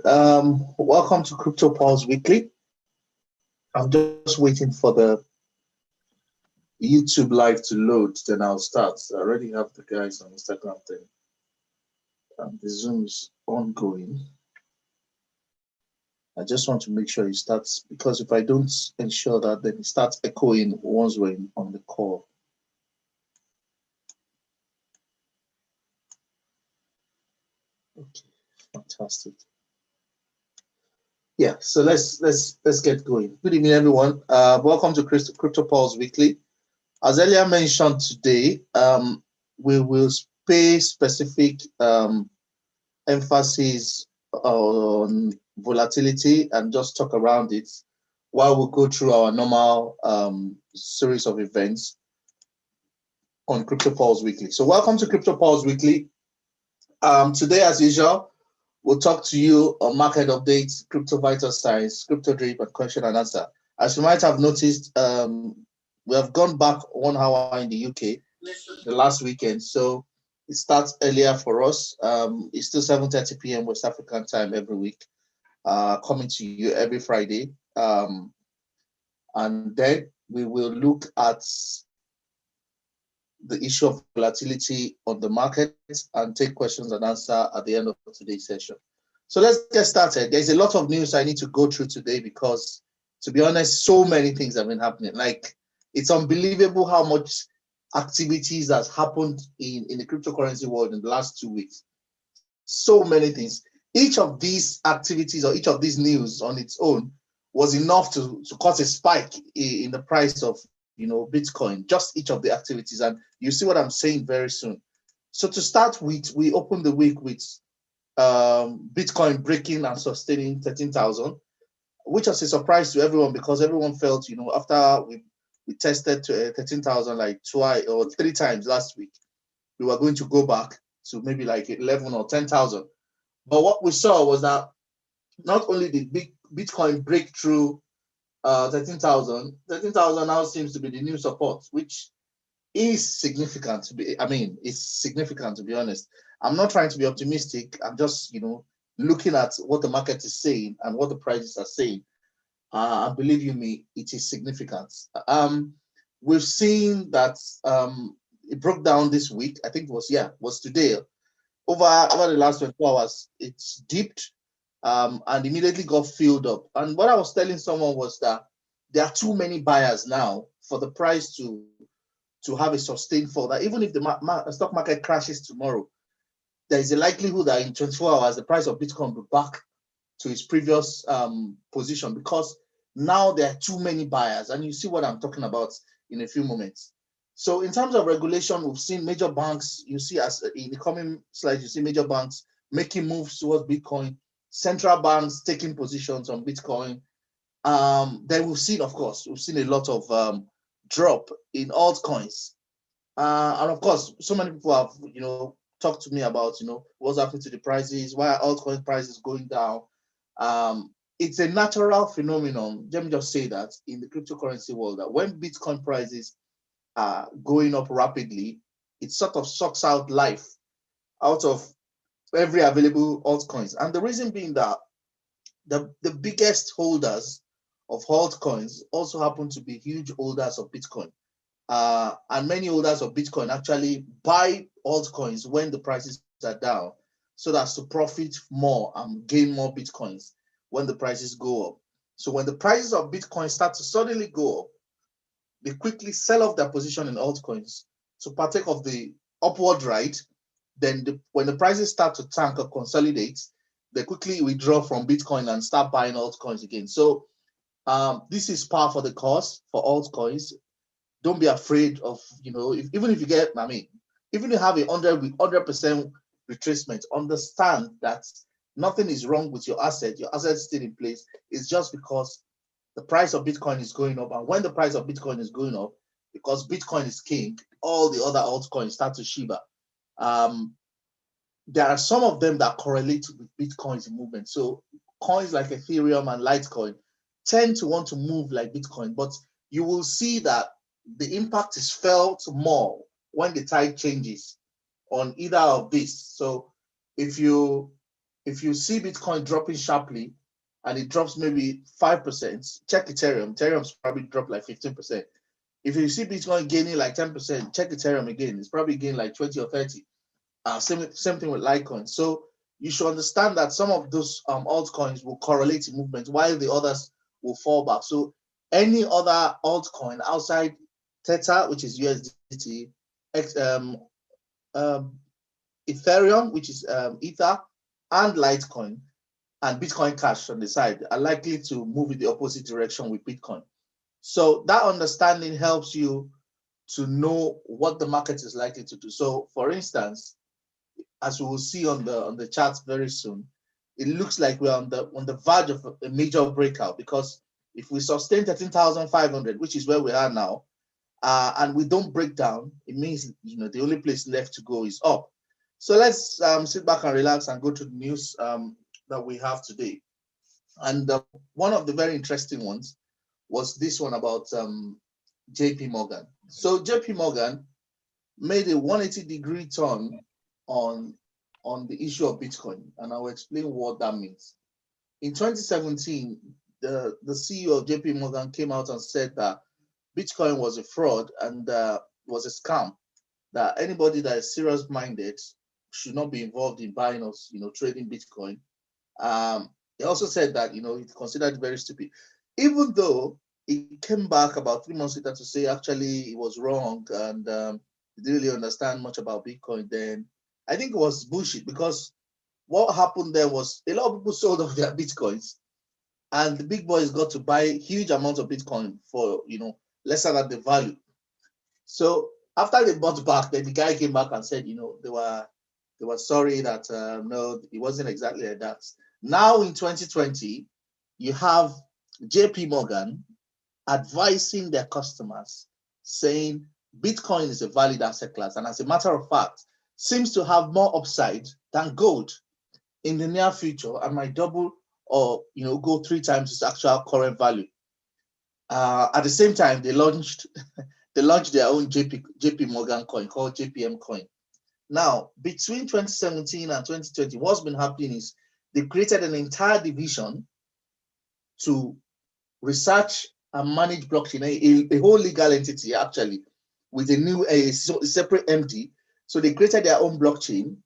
Welcome to Crypto Pulse Weekly. I'm just waiting for the YouTube live to load, then I'll start. I already have the guys on Instagram thing. The Zoom is ongoing. I just want to make sure it starts, because if I don't ensure that, then it starts echoing once we're on the call. Okay, fantastic. Yeah, so let's get going. Good evening, everyone. Welcome to Crypto Pulse Weekly. As earlier mentioned today, we will pay specific emphasis on volatility and just talk around it while we go through our normal series of events on Crypto Pulse Weekly. So welcome to Crypto Pulse Weekly. Today, as usual, we'll talk to you on market updates, crypto vital signs, crypto drip, and question and answer. As you might have noticed, we have gone back 1 hour in the UK the last weekend, so it starts earlier for us. It's still 7:30 p.m. West African time every week, coming to you every Friday. And then we will look at the issue of volatility on the market and take questions and answer at the end of today's session. So let's get started. There's a lot of news I need to go through today because, to be honest, so many things have been happening. Like, it's unbelievable how much activities has happened in the cryptocurrency world in the last 2 weeks. So many things. Each of these activities or each of these news on its own was enough to cause a spike in the price of Bitcoin, just each of the activities. And you see what I'm saying very soon. So to start with, we opened the week with Bitcoin breaking and sustaining 13,000, which was a surprise to everyone because everyone felt, after we tested to 13,000 like 3 times last week, we were going to go back to maybe like 11 or 10,000. But what we saw was that not only did Bitcoin break through 13,000 now seems to be the new support, which is significant it's significant, to be honest. I'm not trying to be optimistic. I'm just, looking at what the market is saying and what the prices are saying. And believe you me, it is significant. We've seen that it broke down this week. I think it was today. Over the last 24 hours, it's dipped and immediately got filled up. And what I was telling someone was that there are too many buyers now for the price to have a sustained fall. That even if the stock market crashes tomorrow, there is a likelihood that in 24 hours, the price of Bitcoin will be back to its previous position, because now there are too many buyers. And you see what I'm talking about in a few moments. So in terms of regulation, we've seen major banks, you see as in the coming slides, you see major banks making moves towards Bitcoin, central banks taking positions on Bitcoin. Then we've seen a lot of drop in altcoins. And of course, so many people have, talked to me about, what's happening to the prices, why are altcoin prices going down. It's a natural phenomenon, let me just say that, in the cryptocurrency world, that when Bitcoin prices are going up rapidly, it sort of sucks out life out of every available altcoins. And the reason being that the biggest holders of altcoins also happen to be huge holders of Bitcoin. And many holders of Bitcoin actually buy altcoins when the prices are down, so that's to profit more and gain more Bitcoins when the prices go up. So when the prices of Bitcoin start to suddenly go up, they quickly sell off their position in altcoins to partake of the upward ride. Then when the prices start to tank or consolidate, they quickly withdraw from Bitcoin and start buying altcoins again. So this is par for the course for altcoins. Don't be afraid of, even if you get, even if you have a 100% retracement, understand that nothing is wrong with your asset. Your asset is still in place. It's just because the price of Bitcoin is going up. And when the price of Bitcoin is going up, because Bitcoin is king, all the other altcoins start to shiver. There are some of them that correlate with Bitcoin's movement. So coins like Ethereum and Litecoin tend to want to move like Bitcoin, but you will see that the impact is felt more when the tide changes on either of these. So if you if you see Bitcoin dropping sharply and it drops maybe 5%, check Ethereum. Ethereum's probably dropped like 15%. If you see Bitcoin gaining like 10%, check Ethereum again. It's probably gaining like 20 or 30. Same thing with Litecoin. So you should understand that some of those altcoins will correlate in movement while the others will fall back. So any other altcoin outside Theta, which is USDT, Ethereum, which is Ether, and Litecoin, and Bitcoin Cash on the side are likely to move in the opposite direction with Bitcoin. So that understanding helps you to know what the market is likely to do. So for instance, as we will see on the charts very soon, it looks like we're on the verge of a major breakout, because if we sustain 13,500, which is where we are now, and we don't break down, it means the only place left to go is up. So let's sit back and relax and go to the news that we have today. And one of the very interesting ones was this one about JP Morgan. So JP Morgan made a 180-degree turn on the issue of Bitcoin, and I'll explain what that means. In 2017, the CEO of JP Morgan came out and said that Bitcoin was a fraud and was a scam, that anybody that is serious-minded should not be involved in buying or trading Bitcoin. He also said that he considered it very stupid, even though he came back about 3 months later to say actually he was wrong and he didn't really understand much about Bitcoin then. I think it was bullshit, because what happened there was a lot of people sold off their Bitcoins, and the big boys got to buy huge amounts of Bitcoin for lesser than the value. So after they bought back, then the guy came back and said they were sorry that no, it wasn't exactly like that. Now in 2020, you have JP Morgan advising their customers, saying Bitcoin is a valid asset class, and as a matter of fact, seems to have more upside than gold in the near future, and might double or go 3 times its actual current value. At the same time, they launched their own JP Morgan coin called JPM coin. Now, between 2017 and 2020, what's been happening is they created an entire division to research and manage blockchain, a whole legal entity actually, with a separate MD. So they created their own blockchain.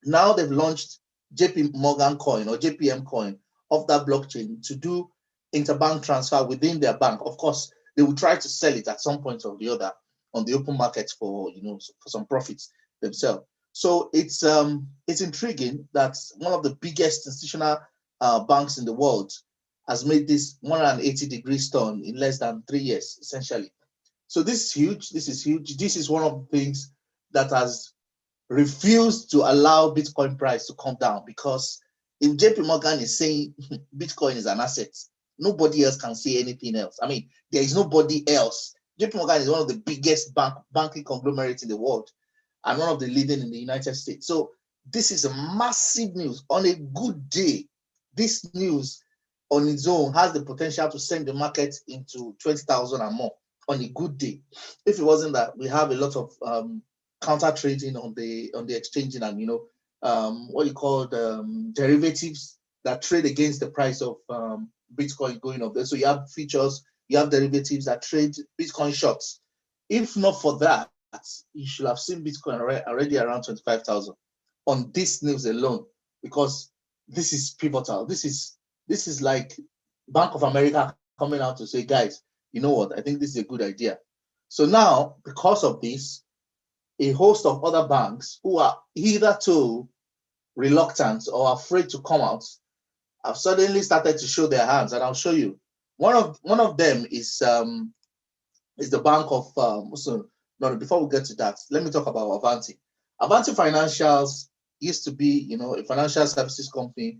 Now they've launched JP Morgan coin or JPM coin of that blockchain to do interbank transfer within their bank. Of course, they will try to sell it at some point or the other on the open market for for some profits themselves. So it's intriguing that one of the biggest institutional banks in the world has made this 180-degree turn in less than 3 years, essentially. So this is huge. This is huge. This is one of the things that has refused to allow Bitcoin price to come down, because if JP Morgan is saying Bitcoin is an asset, nobody else can say anything else. I mean, there is nobody else. JP Morgan is one of the biggest banking conglomerates in the world and one of the leading in the United States. So this is a massive news. On a good day, this news on its own has the potential to send the market into 20,000 and more on a good day. If it wasn't that we have a lot of counter trading on the exchange, and what you call derivatives that trade against the price of Bitcoin going up there. So you have features, you have derivatives that trade Bitcoin shorts. If not for that, you should have seen Bitcoin already around 25,000 on this news alone, because this is pivotal. This is like Bank of America coming out to say, guys, you know what? I think this is a good idea. So now, because of this, a host of other banks who are either too reluctant or afraid to come out have suddenly started to show their hands, and I'll show you. One of them is the bank of before we get to that, let me talk about Avanti. Avanti Financials used to be a financial services company.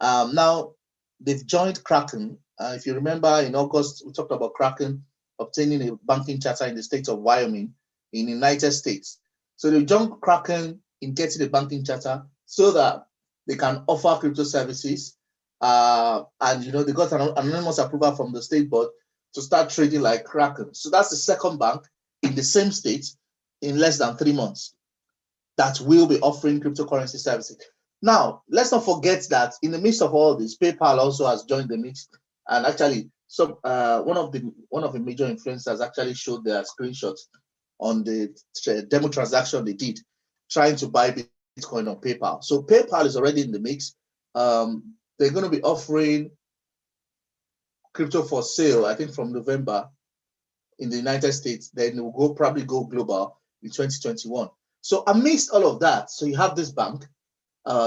Now they've joined Kraken. If you remember, in August we talked about Kraken obtaining a banking charter in the state of Wyoming in the United States. So they joined Kraken in getting a banking charter so that they can offer crypto services. And they got an anonymous approval from the state board to start trading like Kraken. So that's the second bank in the same state in less than 3 months that will be offering cryptocurrency services. Now, let's not forget that in the midst of all this, PayPal also has joined the mix, and actually, one of the major influencers actually showed their screenshots on the demo transaction they did, trying to buy Bitcoin on PayPal. So PayPal is already in the mix. They're going to be offering crypto for sale, I think from November in the United States. Then it will probably go global in 2021. So amidst all of that, so you have this bank,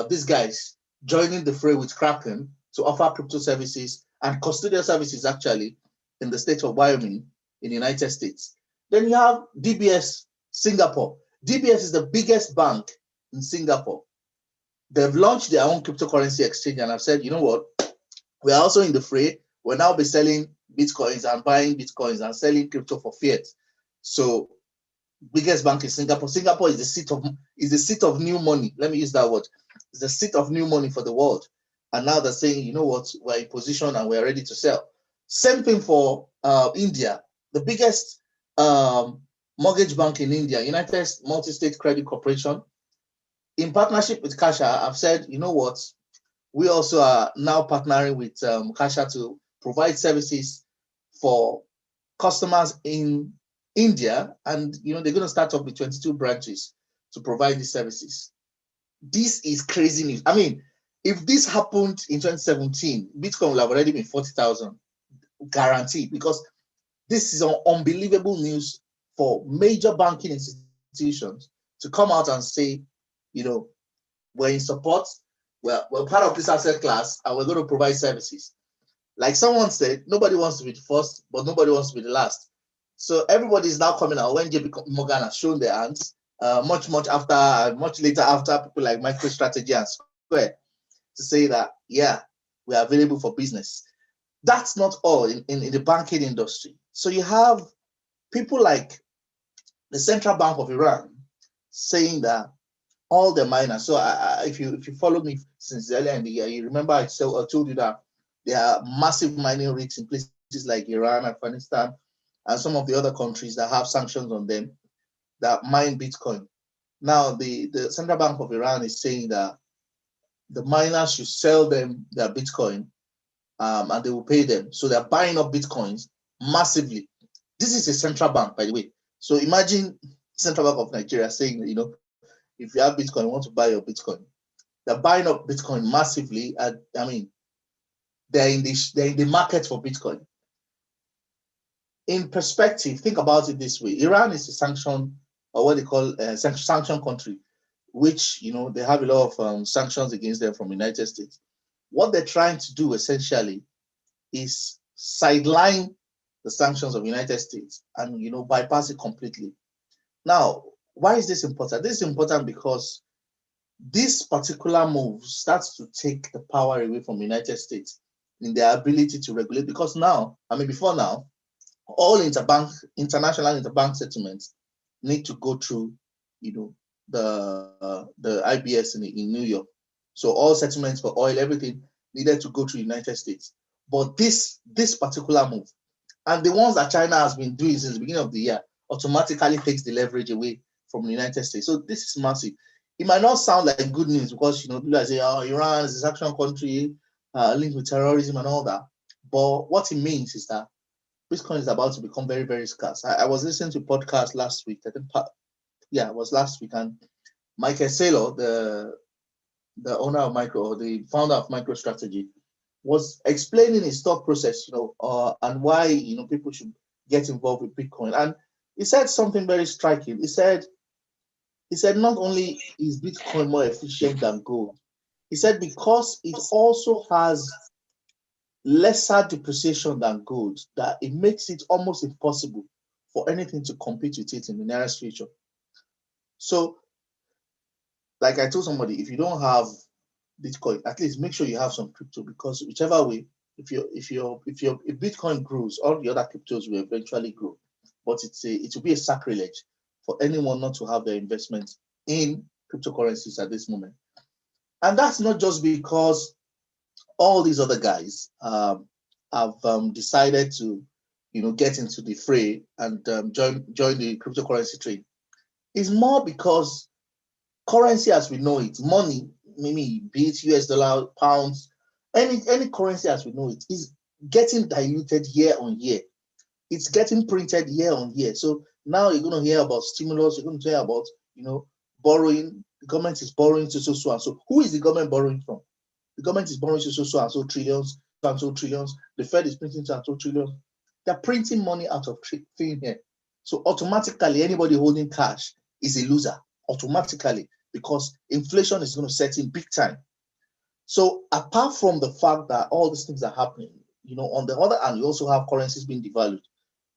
these guys joining the fray with Kraken to offer crypto services and custodial services actually in the state of Wyoming in the United States. Then you have DBS Singapore. DBS is the biggest bank in Singapore. They've launched their own cryptocurrency exchange and I've said, you know what, we are also in the fray. We'll now be selling Bitcoins and buying Bitcoins and selling crypto for fiat. So biggest bank in Singapore. Singapore is the seat of new money. Let me use that word. It's the seat of new money for the world. And now they're saying, you know what, we're in position and we're ready to sell. Same thing for India. The biggest mortgage bank in India, United Multi-State Credit Corporation, in partnership with Kasha, I've said, you know what, we also are now partnering with Kasha to provide services for customers in India, and they're going to start off with 22 branches to provide these services. This is crazy news. I mean, if this happened in 2017, Bitcoin will have already been 40,000, guaranteed, because this is unbelievable news for major banking institutions to come out and say, we're in support, we're part of this asset class, and we're going to provide services. Like someone said, nobody wants to be the first, but nobody wants to be the last. So everybody is now coming out when JP Morgan has shown their hands, much later after people like MicroStrategy and Square to say that, yeah, we are available for business. That's not all in the banking industry. So you have people like the Central Bank of Iran saying that all the miners. So if you follow me since earlier in the year, you remember I told you that there are massive mining rigs in places like Iran, Afghanistan, and some of the other countries that have sanctions on them that mine Bitcoin. Now, the Central Bank of Iran is saying that the miners should sell them their Bitcoin and they will pay them. So they're buying up Bitcoins massively. This is a central bank, by the way. So imagine Central Bank of Nigeria saying, if you have Bitcoin, you want to buy your Bitcoin. They're buying up Bitcoin massively. They're in the market for Bitcoin. In perspective, think about it this way. Iran is a sanction, or what they call a sanction country, which, they have a lot of sanctions against them from the United States. What they're trying to do essentially is sideline the sanctions of the United States and, bypass it completely. Now, why is this important? This is important because this particular move starts to take the power away from the United States in their ability to regulate. Because now, before now, all international interbank settlements need to go through, the IBS in New York. So all settlements for oil, everything needed to go through the United States. But this particular move, and the ones that China has been doing since the beginning of the year, automatically takes the leverage away from the United States. So this is massive. It might not sound like good news because people say, "Oh, Iran is a sanction country linked with terrorism and all that." But what it means is that Bitcoin is about to become very, very scarce. I was listening to a podcast last week. It was last week, and Michael Saylor, the owner of the founder of MicroStrategy, was explaining his thought process, and why people should get involved with Bitcoin. And he said something very striking. He said not only is Bitcoin more efficient than gold, he said because it also has lesser depreciation than gold, that it makes it almost impossible for anything to compete with it in the nearest future. So, like I told somebody, if you don't have Bitcoin, at least make sure you have some crypto, because whichever way, if Bitcoin grows, all the other cryptos will eventually grow. But it will be a sacrilege for anyone not to have their investments in cryptocurrencies at this moment. And that's not just because all these other guys have decided to, get into the fray and join the cryptocurrency trade. It's more because currency as we know it, money, maybe be it US dollar, pounds, any currency as we know it is getting diluted year on year. It's getting printed year on year. So now you're going to hear about stimulus. You're going to hear about, borrowing. The government is borrowing to so and so. Who is the government borrowing from? The government is borrowing to so and so trillions, so and so trillions. The Fed is printing so and so trillions. They're printing money out of thin here. So automatically, anybody holding cash is a loser automatically, because inflation is going to set in big time. So apart from the fact that all these things are happening, on the other hand, you also have currencies being devalued.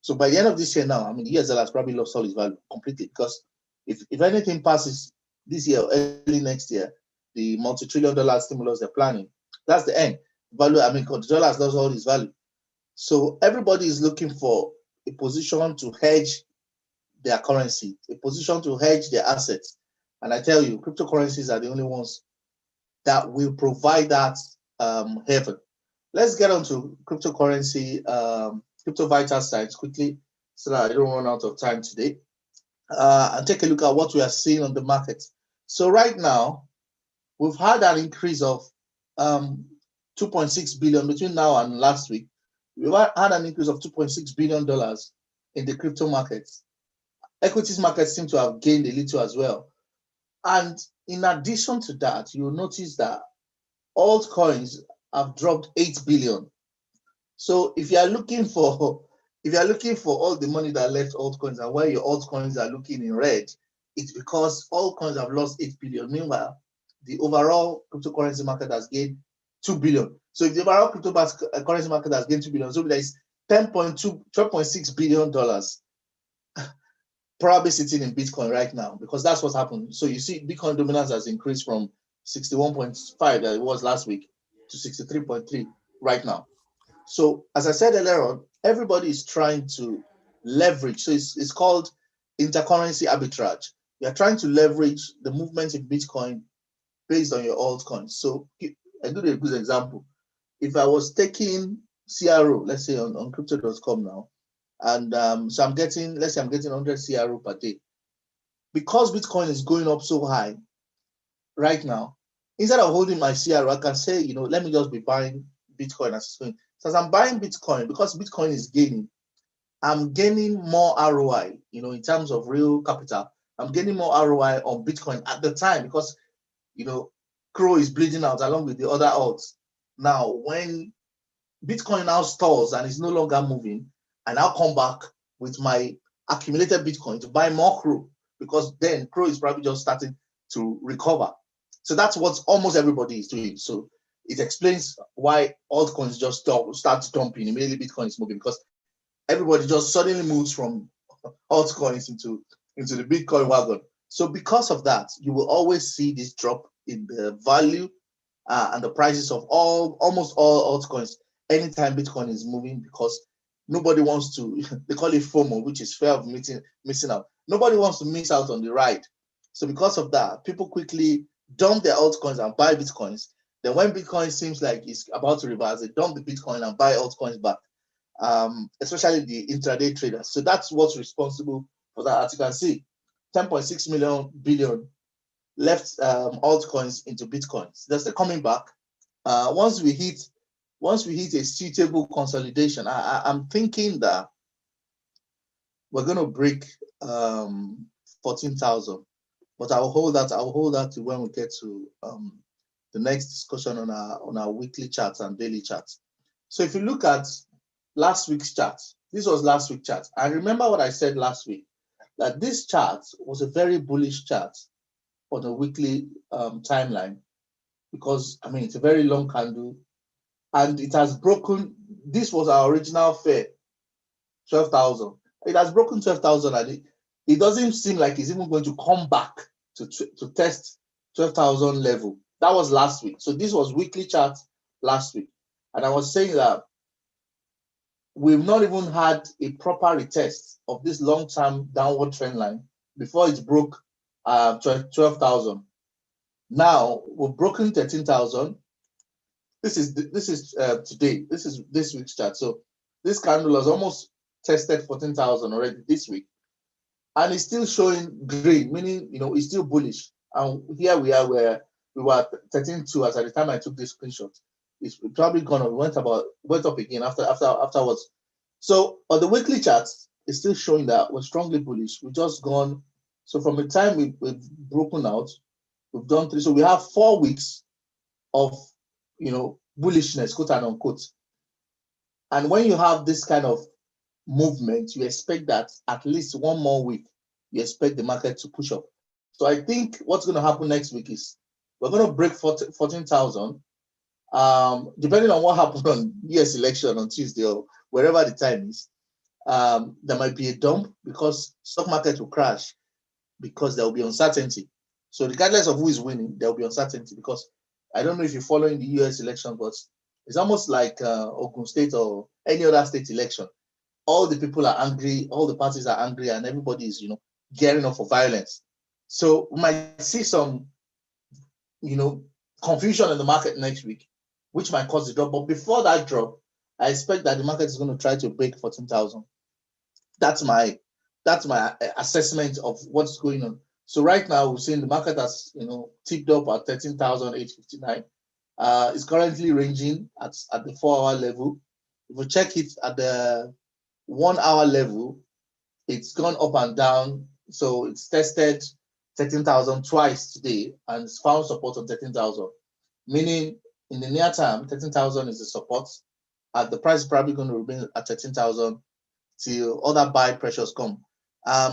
So by the end of this year now, the US dollar has probably lost all its value completely, because if anything passes this year or early next year, the multi-trillion-dollar stimulus they're planning, that's the end. The dollar has lost all its value. So everybody is looking for a position to hedge their currency, a position to hedge their assets. And I tell you, cryptocurrencies are the only ones that will provide that haven. Let's get on to cryptocurrency, Crypto Vital Signs quickly, so that I don't run out of time today. And take a look at what we are seeing on the market. So right now, we've had an increase of 2.6 billion between now and last week. We've had an increase of $2.6 billion in the crypto markets. Equities markets seem to have gained a little as well. And in addition to that, you'll notice that altcoins have dropped 8 billion. So if you are looking for all the money that left altcoins and why your altcoins are looking in red, it's because altcoins have lost 8 billion. Meanwhile, the overall cryptocurrency market has gained 2 billion. So if the overall cryptocurrency market has gained 2 billion, so there is $12.6 billion probably sitting in Bitcoin right now, because that's what's happened. So you see Bitcoin dominance has increased from 61.5 that it was last week to 63.3 right now. So as I said earlier on, everybody is trying to leverage. So it's called intercurrency arbitrage. You're trying to leverage the movement in Bitcoin based on your altcoins. So I give you a good example. If I was taking CRO, let's say on crypto.com now, and so let's say I'm getting 100 CRO per day. Because Bitcoin is going up so high right now, instead of holding my CRO, I can say, let me just be buying Bitcoin as it's going. So as I'm buying Bitcoin, because Bitcoin is gaining, I'm gaining more ROI, in terms of real capital. I'm getting more ROI on Bitcoin at the time, because, CRO is bleeding out along with the other alts. Now, when Bitcoin now stalls and is no longer moving, I now come back with my accumulated Bitcoin to buy more CRO, because then CRO is probably just starting to recover. So that's what almost everybody is doing. So it explains why altcoins just start dumping immediately. Bitcoin is moving, because everybody just suddenly moves from altcoins into the Bitcoin wagon. So because of that, you will always see this drop in the value and the prices of almost all altcoins anytime Bitcoin is moving, because nobody wants to, they call it FOMO, which is fear of missing out. Nobody wants to miss out on the ride. So because of that, people quickly dump their altcoins and buy Bitcoins. Then when Bitcoin seems like it's about to reverse, they dump the Bitcoin and buy altcoins back, especially the intraday traders. So that's what's responsible for that. As you can see, 10.6 billion left altcoins into Bitcoins. They're still coming back. Once we hit a suitable consolidation, I'm thinking that we're going to break 14,000. But I will hold that to when we get to the next discussion on our weekly charts and daily charts. So if you look at last week's chart, this was last week's chart. I remember what I said last week, that this chart was a very bullish chart on a weekly timeline, because it's a very long candle, and it has broken. This was our original fair, 12,000. It has broken 12,000, and it doesn't seem like it's even going to come back to test 12,000 level. That was last week. So this was weekly chart last week. And I was saying that we've not even had a proper retest of this long-term downward trend line before it broke 12,000. Now we've broken 13,000. This is today. This is this week's chart. So this candle has almost tested 14,000 already this week, and it's still showing green, meaning it's still bullish. And here we are, where we were at 13.2 as at the time I took this screenshot. It's probably gone up, went up again afterwards. So on the weekly charts, it's still showing that we're strongly bullish. We've just gone. So from the time we've broken out, we've done 3. So we have 4 weeks of bullishness, quote and unquote. And when you have this kind of movement, you expect that at least 1 more week, you expect the market to push up. So I think what's going to happen next week is we're going to break 14,000. Depending on what happens on US election on Tuesday or wherever the time is, there might be a dump because stock market will crash because there will be uncertainty. So regardless of who is winning, there will be uncertainty because I don't know if you're following the US election, but it's almost like Ogun State or any other state election. All the people are angry, all the parties are angry, and everybody is, gearing up for violence. So we might see some, confusion in the market next week, which might cause a drop. But before that drop, I expect that the market is going to try to break 14,000. That's my assessment of what's going on. So right now we're seeing the market has ticked up at 13,859. It's currently ranging at the 4-hour level. If we check it at the 1-hour level, it's gone up and down. So it's tested 13,000 twice today and it's found support on 13,000. Meaning in the near term, 13,000 is the support. The price is probably going to remain at 13,000 till other buy pressures come.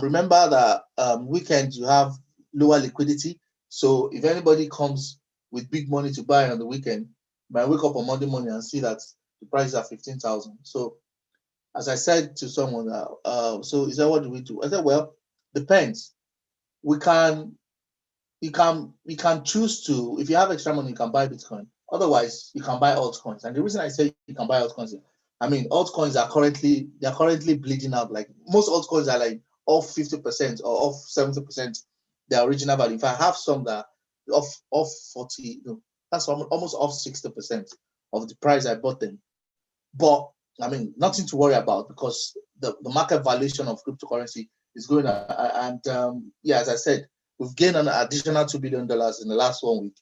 Remember that weekend you have lower liquidity. So if anybody comes with big money to buy on the weekend, might wake up on Monday morning and see that the price is at 15,000. So as I said to someone, so he said, what do we do? I said, well, depends. You can choose to, if you have extra money, you can buy Bitcoin. Otherwise, you can buy altcoins. And the reason I say you can buy altcoins, altcoins are currently bleeding out. Like most altcoins are like off 50% or off 70% their original value. If I have some that off 40, that's almost off 60% of the price I bought them. But nothing to worry about because the market valuation of cryptocurrency is going up. And as I said, we've gained an additional $2 billion in the last 1 week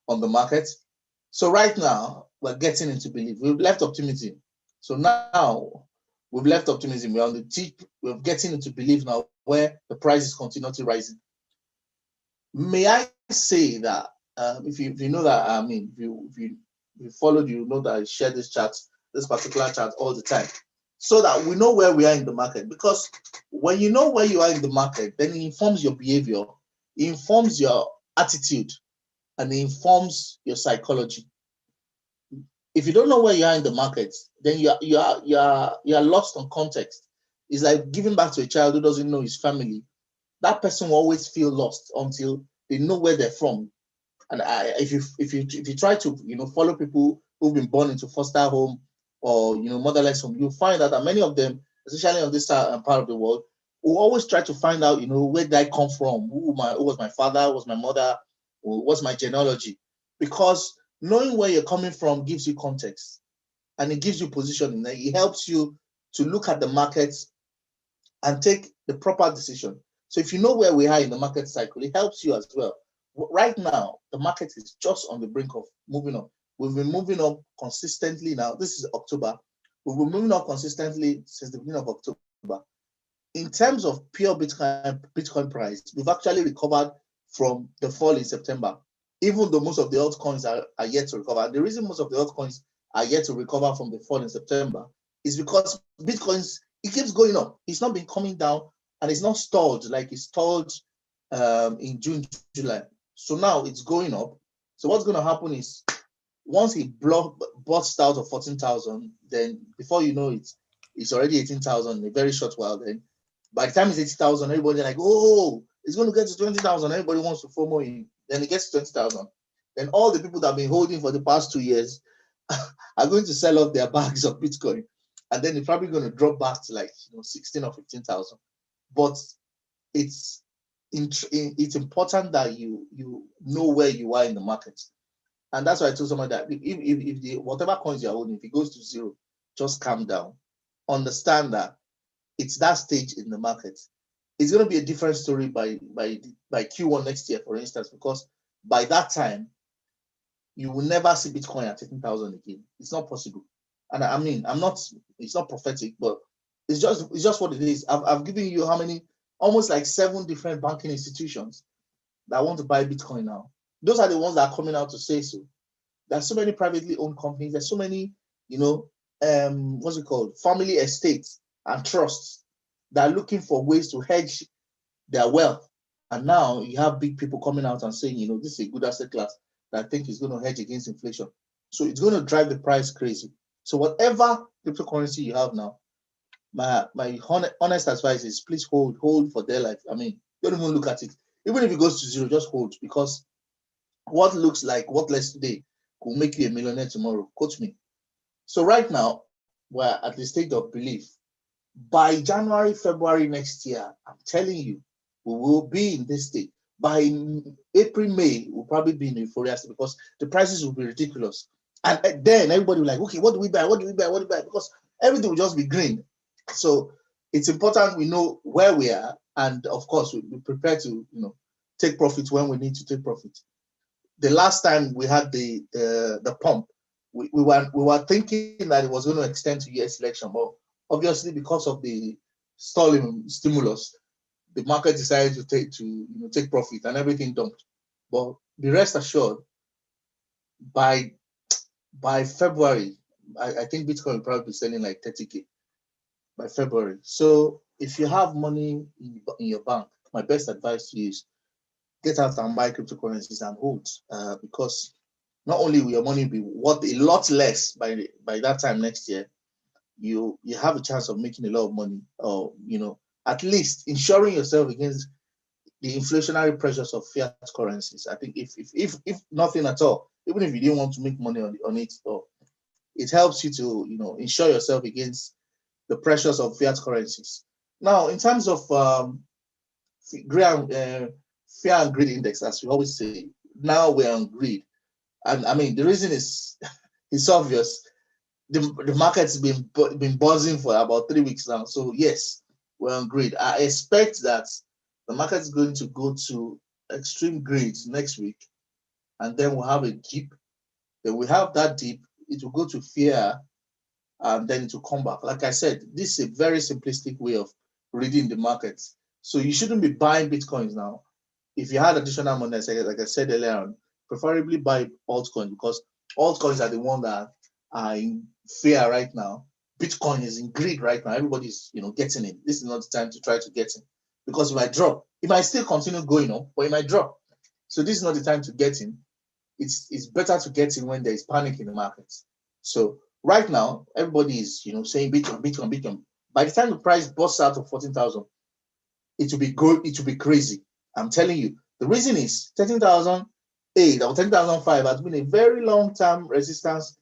on the market. So right now, we're getting into belief. We've left optimism. So now we've left optimism. We're on the tip. We're getting into belief now where the price is continually rising. May I say that if you know that, if you followed, you know that I share this particular chart all the time, so that we know where we are in the market. Because when you know where you are in the market, then it informs your behavior, it informs your attitude, and it informs your psychology. If you don't know where you are in the market, then you are lost on context. It's like giving back to a child who doesn't know his family. That person will always feel lost until they know where they're from. And if you try to follow people who've been born into foster home or motherless home, you'll find out that many of them, especially on this part of the world, will always try to find out where did I come from, who was my father, who was my mother, what's my genealogy, because knowing where you're coming from gives you context and it gives you positioning. It helps you to look at the markets and take the proper decision. So if you know where we are in the market cycle, it helps you as well. Right now, the market is just on the brink of moving up. We've been moving up consistently now. This is October. We've been moving up consistently since the beginning of October. In terms of pure Bitcoin price, we've actually recovered from the fall in September, even though most of the altcoins are yet to recover. The reason most of the altcoins are yet to recover from the fall in September is because Bitcoins, it keeps going up. It's not been coming down and it's not stalled like it's stalled in June, July. So now it's going up. So what's going to happen is once it busts out of 14,000, then before you know it, it's already 18,000 in a very short while. Then by the time it's 80,000, everybody's like, oh, it's going to get to 20,000. Everybody wants to FOMO in. Then it gets to 20,000. Then all the people that have been holding for the past 2 years are going to sell off their bags of Bitcoin. And then it's probably going to drop back to like 16 or 15,000. But it's important that you know where you are in the market. And that's why I told somebody that if the whatever coins you're holding, if it goes to zero, just calm down. Understand that it's that stage in the market. It's going to be a different story by Q1 next year, for instance, because by that time, you will never see Bitcoin at 13,000 again. It's not possible. And I mean, it's not prophetic, but it's just what it is. I've given you how many, almost like 7 different banking institutions that want to buy Bitcoin now. Those are the ones that are coming out to say so. There's so many privately owned companies. There's so many, what's it called? Family estates and trusts that are looking for ways to hedge their wealth. And now you have big people coming out and saying, this is a good asset class that I think is going to hedge against inflation. So it's going to drive the price crazy. So whatever cryptocurrency you have now, my honest advice is please hold for their life. I mean, don't even look at it. Even if it goes to zero, just hold, because what looks like worthless today could make you a millionaire tomorrow. Quote me. So right now, we're at the state of belief. By January, February next year, I'm telling you, we will be in this state. By April, May, we'll probably be in euphoria because the prices will be ridiculous. And then everybody will be like, okay, what do we buy? What do we buy? What do we buy? Because everything will just be green. So it's important we know where we are, and of course, we prepare to take profit when we need to take profit. The last time we had the pump, we were thinking that it was going to extend to US election, but obviously because of the stalling stimulus, the market decided to take profit and everything dumped. But be rest assured, by February, I think Bitcoin will probably be selling like 30K by February. So if you have money in your bank, my best advice to you is get out and buy cryptocurrencies and hold, because not only will your money be worth a lot less by that time next year, you have a chance of making a lot of money, or at least insuring yourself against the inflationary pressures of fiat currencies. I think if nothing at all, even if you didn't want to make money on it, or it helps you to insure yourself against the pressures of fiat currencies. Now, in terms of fear and greed index, as we always say, now we're on greed, and I mean the reason is it's obvious. The market's been buzzing for about 3 weeks now. So yes, we're on greed. I expect that the market is going to go to extreme greed next week, and then we'll have a dip. Then we have that dip. It will go to fear, and then it will come back. Like I said, this is a very simplistic way of reading the markets. So you shouldn't be buying Bitcoins now. If you had additional money, like I said earlier on, preferably buy altcoins, because altcoins are the one that are in fear right now. Bitcoin is in greed right now. Everybody's getting in. This is not the time to try to get in, because it might drop. It might still continue going up, but it might drop. So this is not the time to get in. It's better to get in when there is panic in the markets. So right now, everybody is saying Bitcoin, Bitcoin, Bitcoin. By the time the price busts out of 14,000, it will be good. It will be crazy. I'm telling you. The reason is 13,008 or 13,005 has been a very long-term resistance,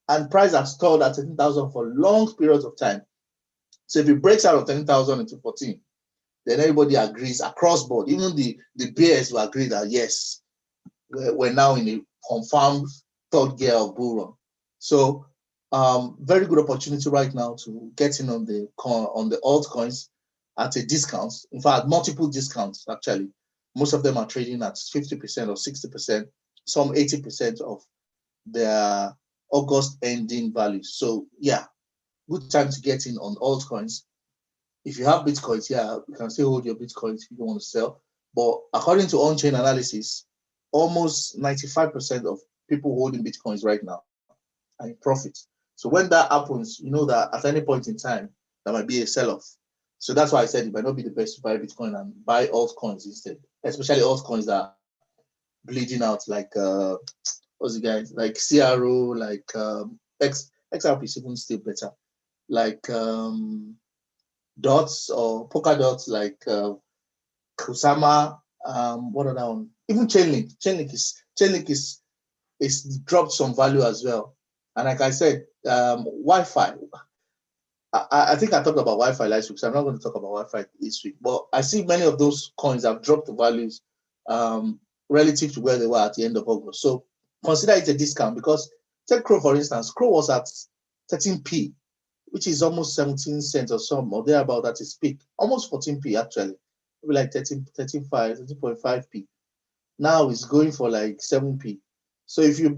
and price has stalled at 13,000 for long periods of time. So if it breaks out of 10,000 into 14, then everybody agrees across board. Even the bears will agree that yes, we're now in a confirmed third gear of bull run. So very good opportunity right now to get in on the altcoins at a discount. In fact, multiple discounts actually. Most of them are trading at 50% or 60%, some 80% of their August ending values. So yeah, good time to get in on altcoins. If you have Bitcoins, yeah, you can still hold your Bitcoins if you don't want to sell. But according to on-chain analysis, almost 95% of people holding Bitcoins right now are in profit. So when that happens, you know that at any point in time, there might be a sell-off. So that's why I said it might not be the best to buy Bitcoin and buy altcoins instead, especially altcoins that are bleeding out, like what's the guys, like CRO, like XRP is even still better, like dots or polka dots, like Kusama, what other one? Even Chainlink. Chainlink is dropped some value as well. And like I said, Wi-Fi. I think I talked about Wi-Fi last week, so I'm not going to talk about Wi-Fi this week. But I see many of those coins have dropped the values relative to where they were at the end of August. So consider it a discount, because take Crow, for instance. Crow was at 13p, which is almost 17 cents or some, or thereabout at its peak. Almost 14p actually. Maybe like 13.5p. Now it's going for like 7p. So if you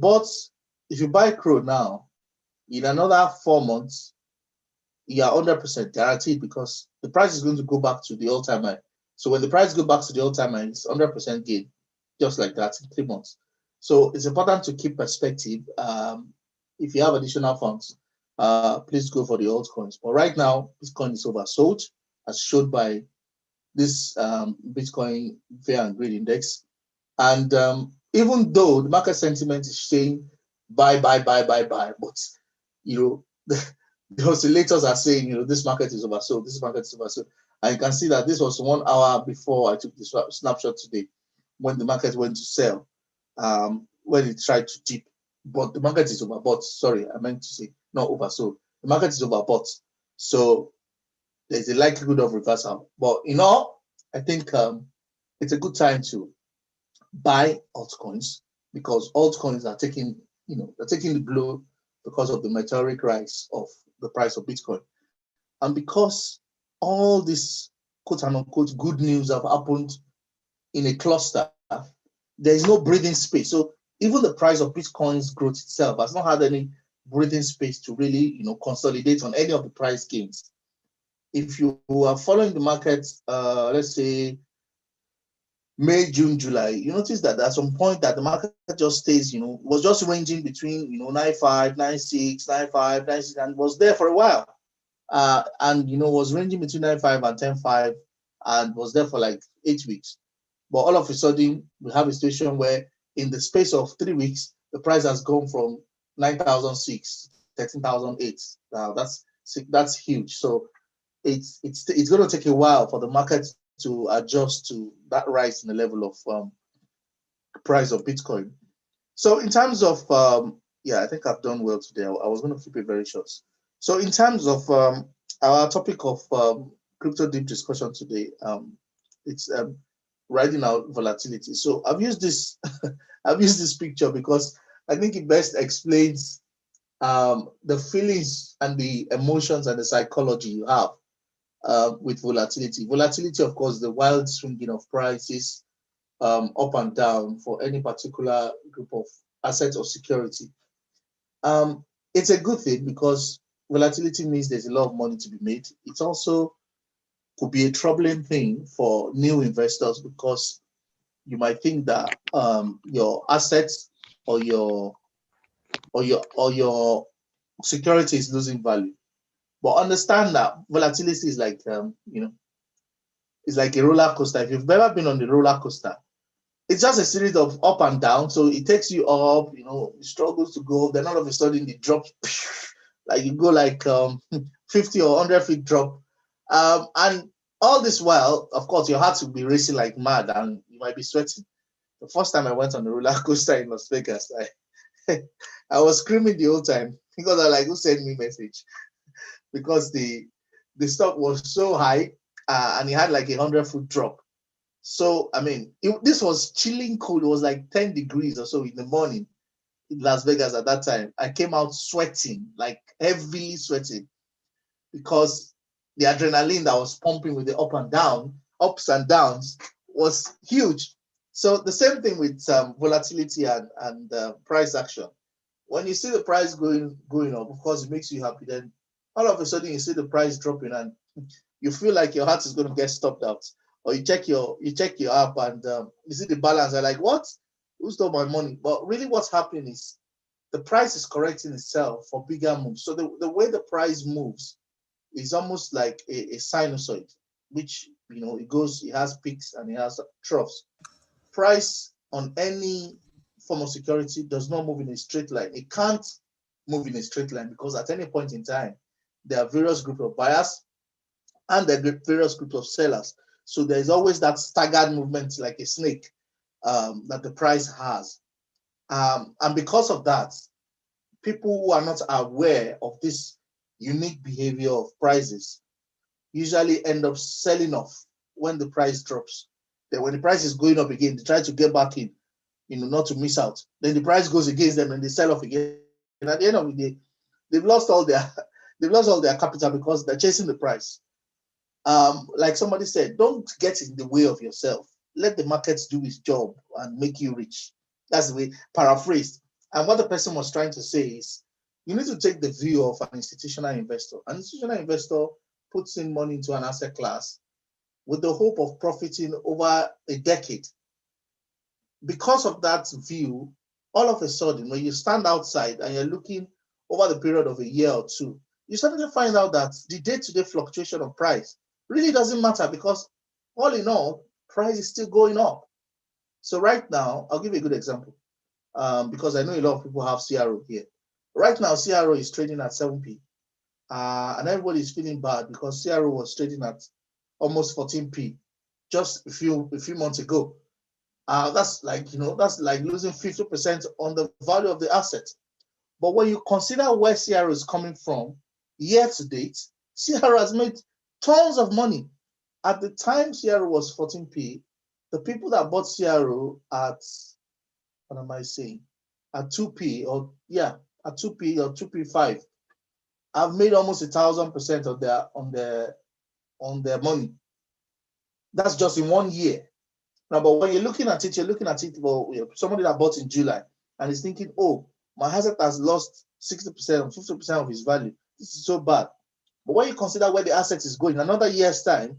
buy crude now, in another 4 months, you are 100% guaranteed because the price is going to go back to the all-time high. So when the price goes back to the all-time high, it's 100% gain, just like that in 3 months. So it's important to keep perspective. If you have additional funds, please go for the altcoins. But right now, Bitcoin is oversold, as shown by this Bitcoin Fear and Greed Index. And even though the market sentiment is saying buy, buy, buy, buy, buy, but the oscillators are saying this market is oversold, this market is oversold. And you can see that this was 1 hour before I took this snapshot today, when the market went to sell, when it tried to dip. But the market is overbought. Sorry, I meant to say not oversold. The market is overbought. So there's a likelihood of reversal. But in all, I think it's a good time to buy altcoins, because altcoins are taking the blow because of the meteoric rise of the price of Bitcoin. And because all this quote unquote good news have happened in a cluster, there is no breathing space. So even the price of Bitcoin's growth itself has not had any breathing space to really consolidate on any of the price gains. If you are following the market, let's say May, June, July, you notice that at some point that the market just stays, was just ranging between 95, 96, 95, 96, and was there for a while. And was ranging between 95 and 10.5, and was there for like 8 weeks. But all of a sudden, we have a situation where in the space of 3 weeks, the price has gone from 9,006 to 13,008. Now that's huge. So it's going to take a while for the market to adjust to that rise in the level of price of Bitcoin. So in terms of I think I've done well today. I was going to keep it very short. So in terms of our topic of crypto deep discussion today, it's riding out volatility. So I've used this I've used this picture because I think it best explains the feelings and the emotions and the psychology you have with volatility. Volatility, of course, the wild swinging of prices up and down for any particular group of assets or security. It's a good thing because volatility means there's a lot of money to be made. It also could be a troubling thing for new investors because you might think that your assets or your security is losing value. But understand that volatility is like it's like a roller coaster. If you've ever been on the roller coaster, it's just a series of up and down. So it takes you up, it struggles to go, then all of a sudden it drops, like you go like 50 or 100 feet drop. And all this while, of course, your heart will be racing like mad and you might be sweating. The first time I went on the roller coaster in Las Vegas, I was screaming the whole time because I who sent me message? Because the stock was so high and it had like 100-foot drop. So, I mean, this was chilling cold. It was like 10 degrees or so in the morning in Las Vegas at that time. I came out sweating, like heavily sweating, because the adrenaline that was pumping with the ups and downs was huge. So the same thing with volatility and price action. When you see the price going up, of course, it makes you happy. Then all of a sudden you see the price dropping and you feel like your heart is going to get stopped out. Or you check your app and you see the balance. You're like, what? Who stole my money? But really what's happening is the price is correcting itself for bigger moves. So the way the price moves is almost like a sinusoid, which, it has peaks and it has troughs. Price on any form of security does not move in a straight line. It can't move in a straight line because at any point in time, there are various groups of buyers and there are various groups of sellers. So there's always that staggered movement like a snake that the price has. And because of that, people who are not aware of this unique behavior of prices usually end up selling off when the price drops. Then when the price is going up again, they try to get back in, not to miss out. Then the price goes against them and they sell off again. And at the end of the day, they've lost all their capital because they're chasing the price. Like somebody said, don't get in the way of yourself. Let the markets do its job and make you rich. That's the way paraphrased. And what the person was trying to say is, you need to take the view of an institutional investor. An institutional investor puts in money into an asset class with the hope of profiting over a decade. Because of that view, all of a sudden, when you stand outside and you're looking over the period of a year or two, you suddenly find out that the day-to-day fluctuation of price really doesn't matter, because all in all, price is still going up. So right now, I'll give you a good example, because I know a lot of people have CRO here. Right now, CRO is trading at 7p, and everybody is feeling bad because CRO was trading at almost 14p just a few months ago. That's like, that's like losing 50% on the value of the asset. But when you consider where CRO is coming from year to date, CRO has made tons of money. At the time CRO was 14p, the people that bought CRO at, what am I saying, at 2p, or yeah, at 2p or 2p5, have made almost 1,000% of their on their money. That's just in 1 year. Now, but when you're looking at it, well, somebody that bought in July and is thinking, oh, my asset has lost 60% or 50% of its value. This is so bad. But when you consider where the asset is going, another year's time,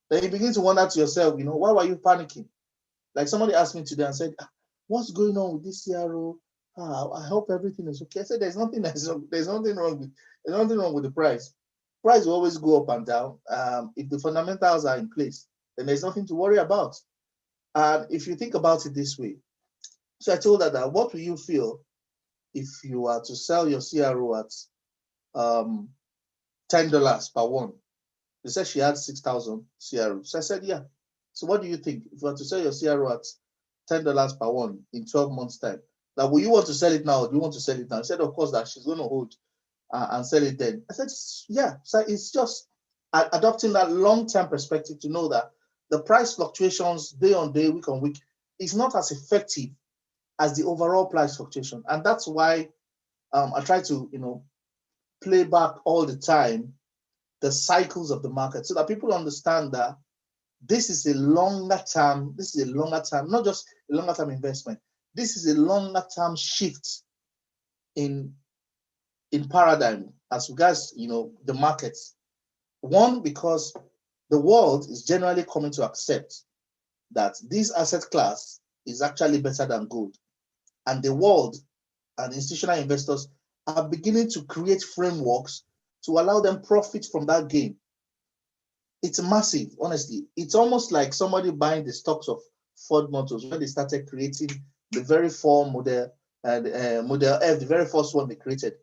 then you begin to wonder to yourself, why were you panicking? Like somebody asked me today and said, what's going on with this CRO? I hope everything is okay. I said, there's nothing wrong with the price. Price will always go up and down. If the fundamentals are in place, then there's nothing to worry about. And if you think about it this way, so I told her that, what will you feel if you were to sell your CRO at $10 per one? They said she had 6,000 CRO. So I said, yeah. So what do you think if you were to sell your CRO at $10 per one in 12 months' time? Now, will you want to sell it now, or do you want to sell it now? She said, of course, that she's going to hold and sell it then. I said, yeah. So it's just adopting that long-term perspective to know that the price fluctuations day on day, week on week, is not as effective as the overall price fluctuation. And that's why I try to, play back all the time the cycles of the market, so that people understand that this is a longer term, not just a longer term investment. This is a longer term shift in paradigm as regards, the markets. One, because the world is generally coming to accept that this asset class is actually better than gold. And the world and institutional investors are beginning to create frameworks to allow them profit from that gain. It's massive, honestly. It's almost like somebody buying the stocks of Ford Motors when they started creating the very Ford model and Model F, the very first one they created.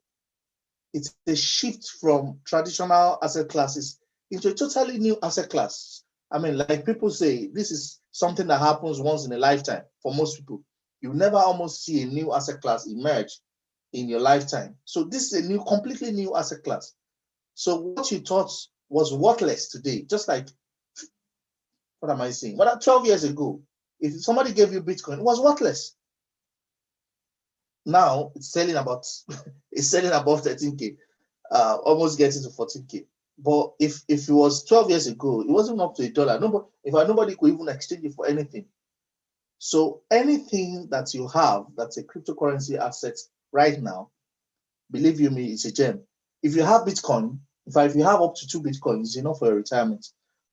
It's a shift from traditional asset classes into a totally new asset class. I mean, like people say, this is something that happens once in a lifetime for most people. You never almost see a new asset class emerge in your lifetime. So this is a completely new asset class. So what you thought was worthless today, just like, what am I saying? Well, 12 years ago, if somebody gave you Bitcoin, it was worthless. Now it's selling about 13k, almost getting to 14k. But if it was 12 years ago, it wasn't up to $1. Nobody could even exchange it for anything. So anything that you have that's a cryptocurrency asset right now, believe you me, it's a gem. If you have Bitcoin, in fact, if you have up to 2 Bitcoins, it's enough for a retirement.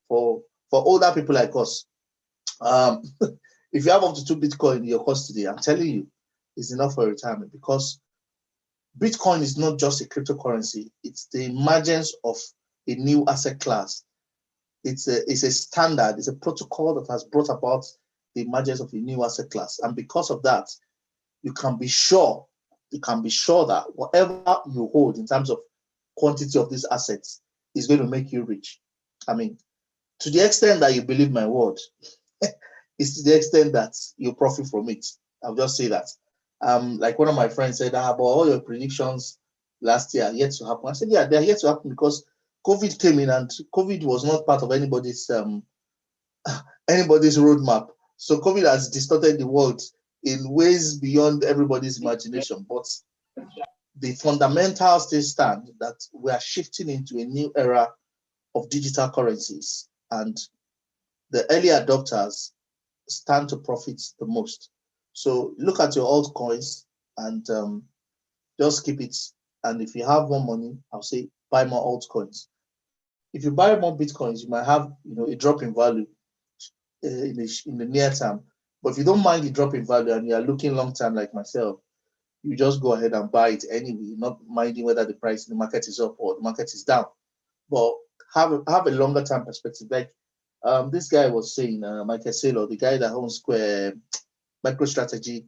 For older people like us, if you have up to 2 Bitcoin in your custody, I'm telling you, it's enough for retirement, because Bitcoin is not just a cryptocurrency. It's the emergence of a new asset class. It's a standard. It's a protocol that has brought about the emergence of a new asset class. And because of that, you can be sure that whatever you hold in terms of quantity of these assets is going to make you rich. I mean, to the extent that you believe my word, it's to the extent that you profit from it. I'll just say that. Like one of my friends said, but all your predictions last year are yet to happen. I said, yeah, they're yet to happen because COVID came in, and COVID was not part of anybody's roadmap. So COVID has distorted the world in ways beyond everybody's imagination. But the fundamentals still stand, that we are shifting into a new era of digital currencies, and the early adopters stand to profit the most. So look at your altcoins and just keep it. And if you have more money, I'll say buy more altcoins. If you buy more bitcoins, you might have a drop in value in the near term. But if you don't mind the drop in value and you are looking long term like myself, you just go ahead and buy it anyway, not minding whether the price in the market is up or the market is down. But have a longer term perspective. Like this guy was saying, Michael Saylor, the guy that owns Square MicroStrategy,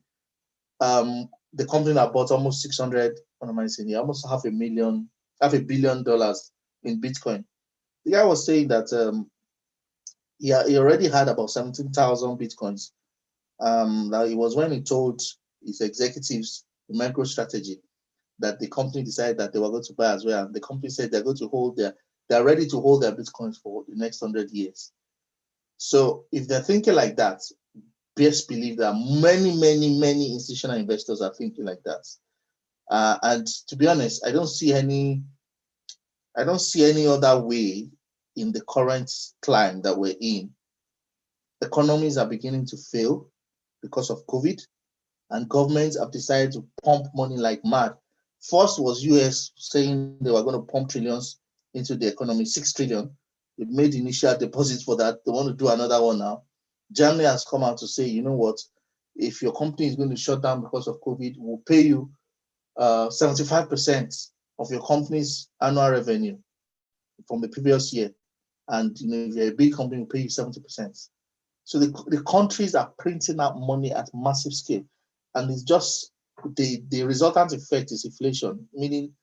the company that bought almost 600, what am I saying here, almost $500 million in Bitcoin. The guy was saying that he already had about 17,000 Bitcoins. Now it was when he told his executives, the MicroStrategy, that the company decided that they were going to buy as well. And the company said they're going to they're ready to hold their Bitcoins for the next 100 years. So if they're thinking like that, best believe that many institutional investors are thinking like that. And to be honest, I don't see any other way in the current climate that we're in. Economies are beginning to fail because of COVID, and governments have decided to pump money like mad. First was US saying they were going to pump trillions into the economy, 6 trillion. They made initial deposits for that. They want to do another one now. Germany has come out to say, you know what, if your company is going to shut down because of COVID, we'll pay you 75% of your company's annual revenue from the previous year. And if you're a big company, we'll pay you 70%. So the countries are printing out money at massive scale. And it's just the resultant effect is inflation, meaning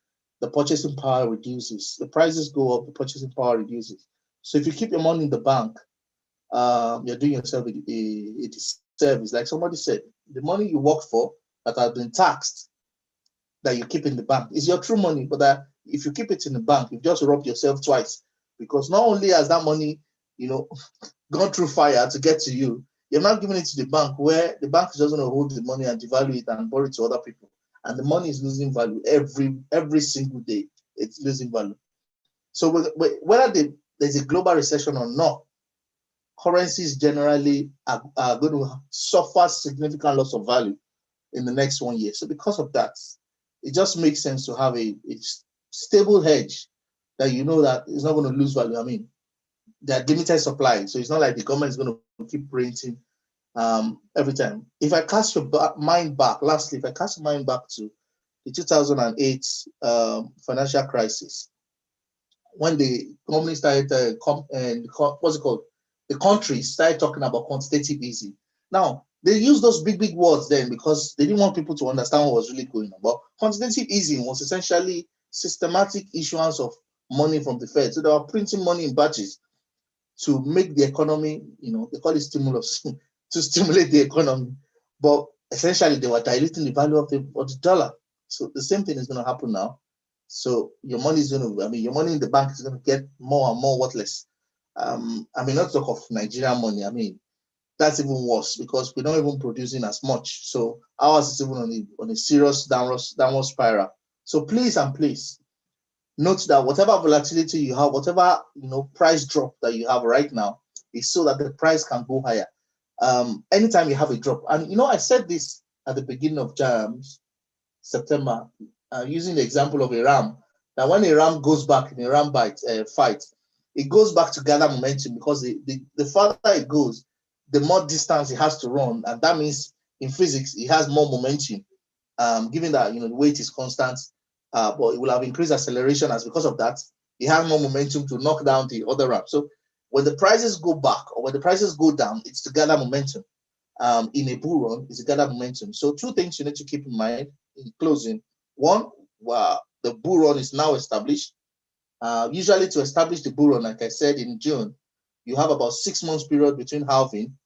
the purchasing power reduces. The prices go up, the purchasing power reduces. So if you keep your money in the bank, you're doing yourself a disservice. Like somebody said, the money you work for that has been taxed, that you keep in the bank, is your true money. But that if you keep it in the bank, you've just robbed yourself twice. Because not only has that money, gone through fire to get to you, you're not giving it to the bank, where the bank is just going to hold the money and devalue it and borrow it to other people. And the money is losing value every single day. It's losing value. So whether there's a global recession or not, currencies generally are going to suffer significant loss of value in the next 1 year. So because of that, it just makes sense to have a stable hedge that that it's not going to lose value. I mean, they're limited supply, so it's not like the government is going to keep printing every time. If I cast your mind back, lastly, if I cast your mind back to the 2008 financial crisis, when the company started, what's it called? The country started talking about quantitative easing. Now, they used those big words then because they didn't want people to understand what was really going on. But quantitative easing was essentially systematic issuance of money from the Fed. So they were printing money in batches to make the economy, they call it stimulus, to stimulate the economy. But essentially, they were diluting the value of the dollar. So the same thing is going to happen now. So your money is going to, your money in the bank is going to get more and more worthless. Not talk of Nigerian money. That's even worse because we're not even producing as much. So ours is even on a serious downward spiral. So please note that whatever volatility you have, whatever price drop that you have right now, is so that the price can go higher. Anytime you have a drop, and I said this at the beginning of September, using the example of a ram, that when a ram goes back in a ram fight, it goes back to gather momentum because the farther it goes, the more distance it has to run, and that means in physics it has more momentum. Given that the weight is constant, but it will have increased acceleration as because of that, it has more momentum to knock down the other ram. So when the prices go back or when the prices go down, it's to gather momentum. In a bull run, it's to gather momentum. So two things you need to keep in mind in closing. One, the bull run is now established. Usually to establish the bull run, like I said, in June, you have about 6 months period between halving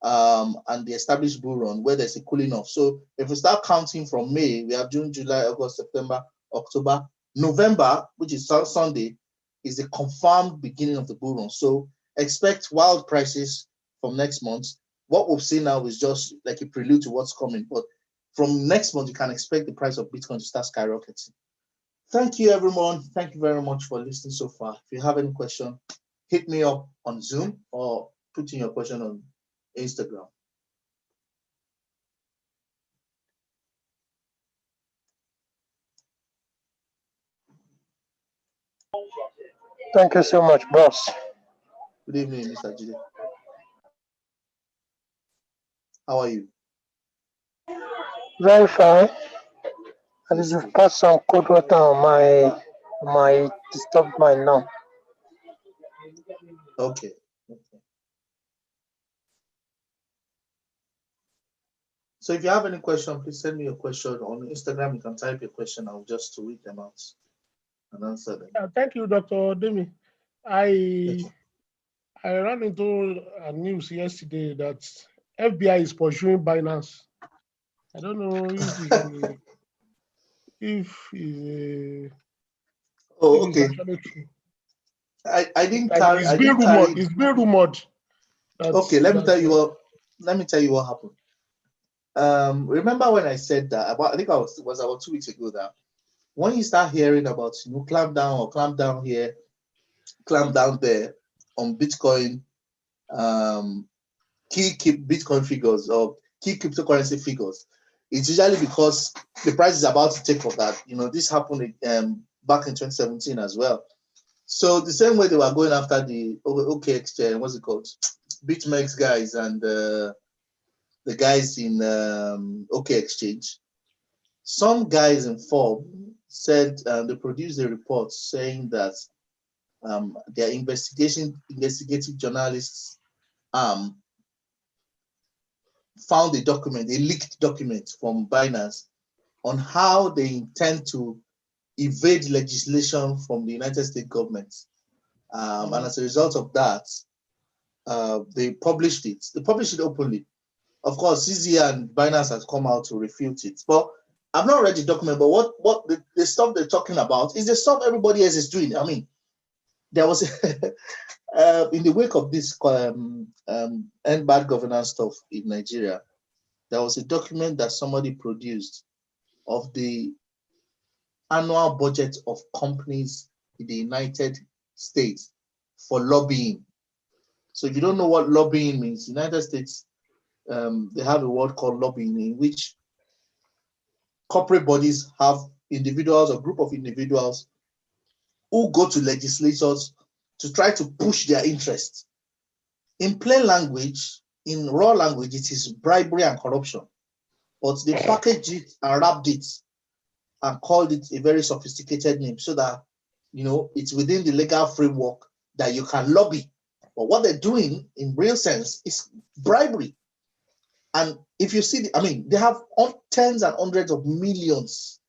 and the established bull run where there's a cooling off. So if we start counting from May, we have June, July, August, September, October, November, which is Sunday, is the confirmed beginning of the bull run. So expect wild prices from next month. What we've seen now is just like a prelude to what's coming. But from next month, you can expect the price of Bitcoin to start skyrocketing. Thank you, everyone. Thank you very much for listening so far. If you have any question, hit me up on Zoom or put in your question on Instagram. Thank you so much, boss. Good evening, Mr. Jide. How are you? Very fine. I Good, just good. poured some cold water on my disturbed mind now. Okay. So if you have any question, please send me your question on Instagram. You can type your question. I'll just read them out and answer them. Thank you, Dr. Demi. Yes. I ran into a news yesterday that FBI is pursuing Binance. I don't know if it's Okay. actually true. I didn't Like carry. I didn't carry. it's being rumored Okay. Let me that tell you what. Let me tell you what happened. Remember when I said that about? I think it was about 2 weeks ago that when you start hearing about clamp down or clamp down here, clamp down there on Bitcoin, key Bitcoin figures or key cryptocurrency figures, it's usually because the price is about to take off. That this happened back in 2017 as well. So the same way they were going after the OK exchange, what's it called, BitMEX guys and the guys in OK exchange. Some guys in Forbes said they produced a report saying that their investigative journalists found a leaked document from Binance on how they intend to evade legislation from the United States government. And as a result of that, they published it. They published it openly. Of course, CZ and Binance has come out to refute it. But I've not read the document, but what the stuff they're talking about is the stuff everybody else is doing. I mean, there was in the wake of this end bad governance stuff in Nigeria, there was a document that somebody produced of the annual budget of companies in the United States for lobbying. So if you don't know what lobbying means, United States, they have a word called lobbying, in which corporate bodies have individuals or group of individuals who go to legislators to try to push their interests. In plain language, in raw language, it is bribery and corruption. But they packaged it and wrapped it and called it a very sophisticated name so that, it's within the legal framework that you can lobby. But what they're doing in real sense is bribery. And if you see, they have tens and hundreds of millions.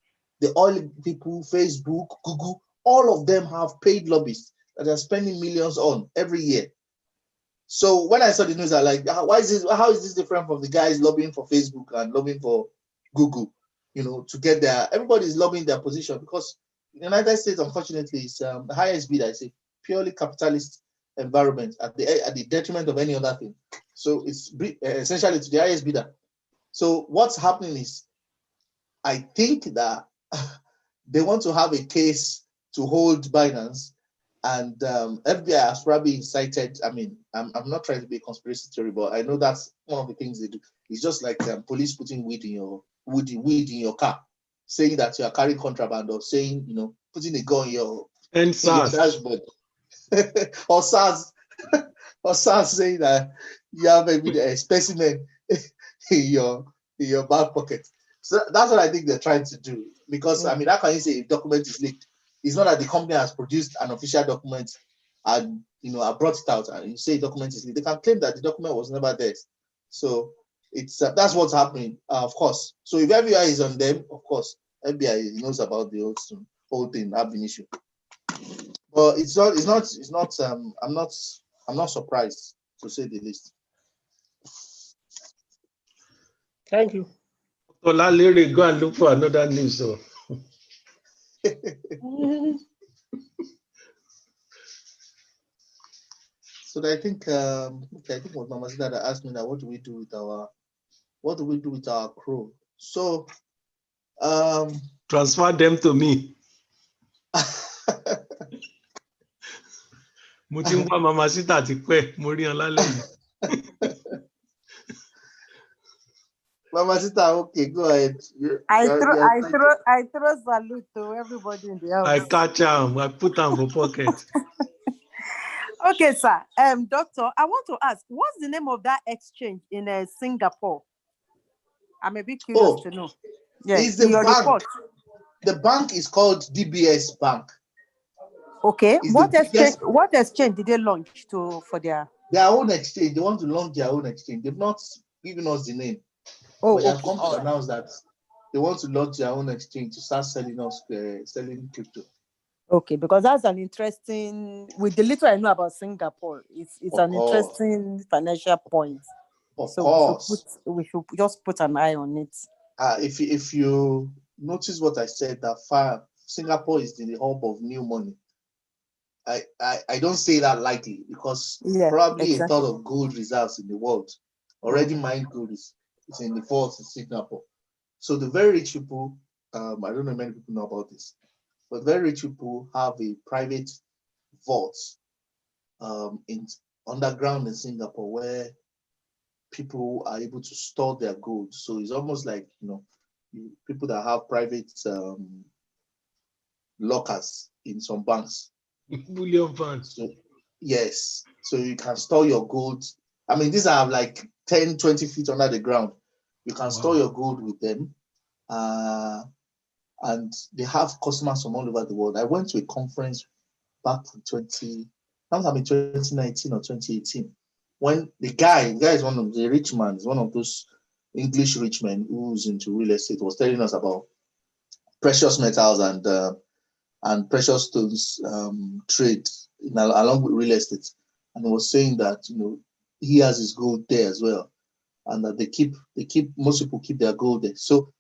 The oil people, Facebook, Google, all of them have paid lobbyists that are spending millions on every year. So when I saw the news, I like, how is this different from the guys lobbying for Facebook and lobbying for Google? To get everybody's lobbying their position, because in the United States, unfortunately, it's the highest bidder. It's a purely capitalist environment at the detriment of any other thing. So it's essentially to the highest bidder. So what's happening is, I think that they want to have a case to hold Binance, and FBI has probably incited. I'm not trying to be a conspiracy theory, but I know that's one of the things they do. It's just like police putting weed in your car, saying that you are carrying contraband, or saying, putting a gun in your dashboard, or SARS, saying that you have a specimen in your back pocket. So that's what I think they're trying to do. Because how can you say a document is leaked? It's not that the company has produced an official document and I brought it out, and you say document is leaked. They can claim that the document was never there. So it's that's what's happening, of course. So if FBI is on them, of course, FBI knows about the whole thing, that been issue. But it's not. I'm not surprised, to say the least. Thank you. Larry, go and look for another news. So. So I think I think it was Mama Zita that asked me that what do we do with our crew? So transfer them to me. Mama Zita ti pẹ́, mo rí wọn lálẹ́ yìí. Mama Sita, okay, go ahead. I throw salute to everybody in the I house. catch him. I put him for pocket. Okay, sir. Doctor, I want to ask, what's the name of that exchange in Singapore? I'm a bit curious to know. Yes, It's the your bank. report. The bank is called DBS Bank. Okay. It's What the exchange? biggest- What exchange did they launch for their? Their own exchange. They want to launch their own exchange. They've not given us the name, Oh, but they have okay. come to All right. announce that they want to launch their own exchange to start selling us selling crypto. Okay, because that's an interesting. With the little I know about Singapore, it's Of an course. interesting financial point. Of So course. we should just put an eye on it. If you notice what I said, that Singapore is the hub of new money. I don't say that lightly because Yeah, probably exactly. a third of gold reserves in the world already mined gold is in the vaults in Singapore. So the very rich people, I don't know if many people know about this, but very rich people have a private vault in underground in Singapore where people are able to store their gold. So it's almost like people that have private lockers in some banks. Bullion funds. So, yes, so you can store your gold. I mean, these are like 10, 20 feet under the ground. You can store your gold with them. And they have customers from all over the world. I went to a conference back in 2019 or 2018, when the guy is one of the rich man, is one of those English rich men who's into real estate, was telling us about precious metals and precious stones trade along with real estate, and he was saying that he has his gold there as well, and that most people keep their gold there. So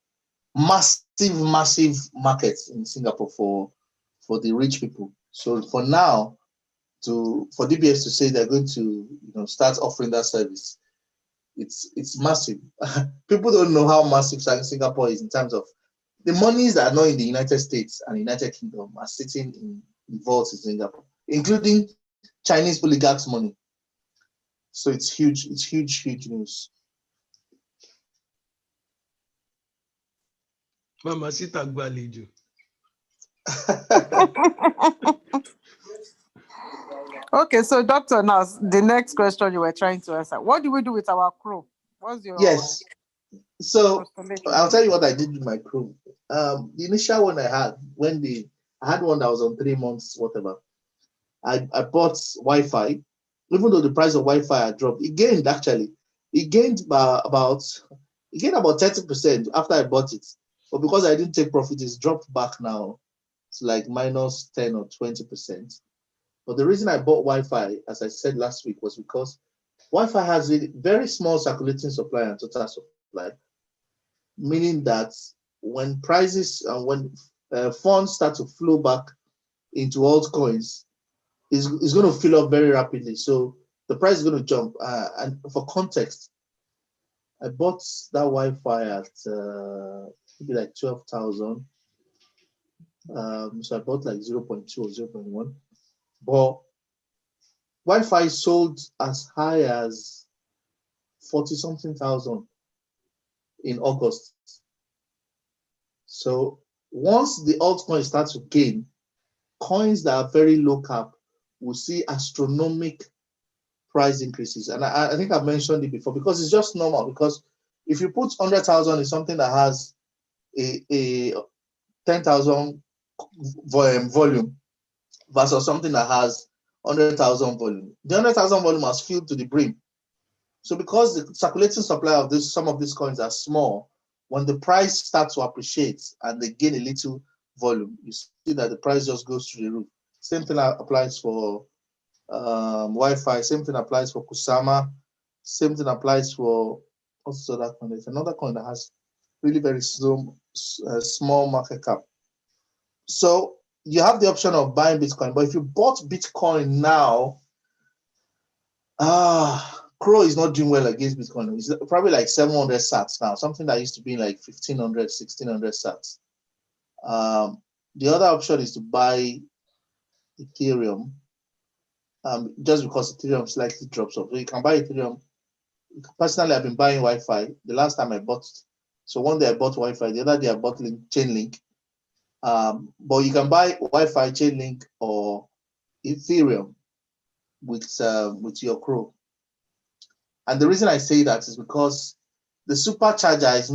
massive markets in Singapore for the rich people. So for now, for DBS to say they're going to start offering that service, it's massive. People don't know how massive Singapore is in terms of the monies that are not in the United States and United Kingdom are sitting in vaults in Singapore, including Chinese oligarchs' money. So it's huge. It's huge news. Mama Sita gbàlejò. Okay, so doctor, now the next question you were trying to answer. What do we do with our crew? What's your Yes. So postulation? I'll tell you what I did with my crew. The initial one I had, I had one that was on 3 months, whatever. I bought Wi-Fi, even though the price of Wi-Fi had dropped. It gained actually. It gained about 30% after I bought it. But because I didn't take profit, it's dropped back now. It's like minus 10 or 20%. But the reason I bought Wi-Fi, as I said last week, was because Wi-Fi has a very small circulating supply and total supply, meaning that when prices and when funds start to flow back into altcoins, it's going to fill up very rapidly. So the price is going to jump. And for context, I bought that Wi-Fi at maybe like 12,000. So I bought like 0.2 or 0.1. But Wi-Fi sold as high as 40-something thousand in August. So once the altcoins start to gain, coins that are very low cap will see astronomical price increases. And I think I've mentioned it before because it's just normal. Because if you put 100,000 in something that has a 10,000 volume versus something that has 100,000 volume, the 100,000 volume has filled to the brim. So because the circulating supply of some of these coins are small, when the price starts to appreciate and they gain a little volume, you see that the price just goes through the roof. Same thing applies for Wi-Fi. Same thing applies for Kusama. Same thing applies for also that coin. There's another coin that has really very small market cap. So you have the option of buying Bitcoin, but if you bought Bitcoin now, Crow is not doing well against Bitcoin. It's probably like 700 sats now, something that used to be like 1,500, 1,600 sats. The other option is to buy Ethereum, just because Ethereum slightly drops off. So you can buy Ethereum. Personally, I've been buying Wi-Fi. The last time I bought So one day I bought Wi-Fi, the other day I bought Chainlink. But you can buy Wi-Fi, Chainlink, or Ethereum with your Chrome. And the reason I say that is because the supercharger is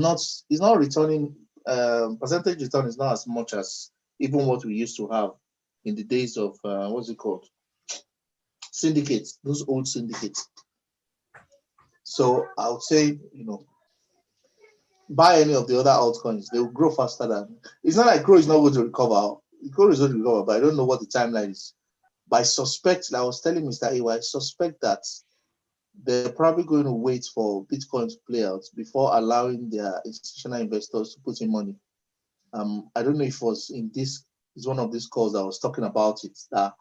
not returning, percentage return is not as much as even what we used to have in the days of what's it called? Syndicates, those old syndicates. So I would say, buy any of the other altcoins, they will grow faster than. It's not like Grow is not going to recover. Grow is going to recover, but I don't know what the timeline is. But I suspect, like I was telling Mr. Ewa, I suspect that they're probably going to wait for Bitcoin to play out before allowing their institutional investors to put in money. I don't know if it was in this, it's one of these calls that I was talking about it, that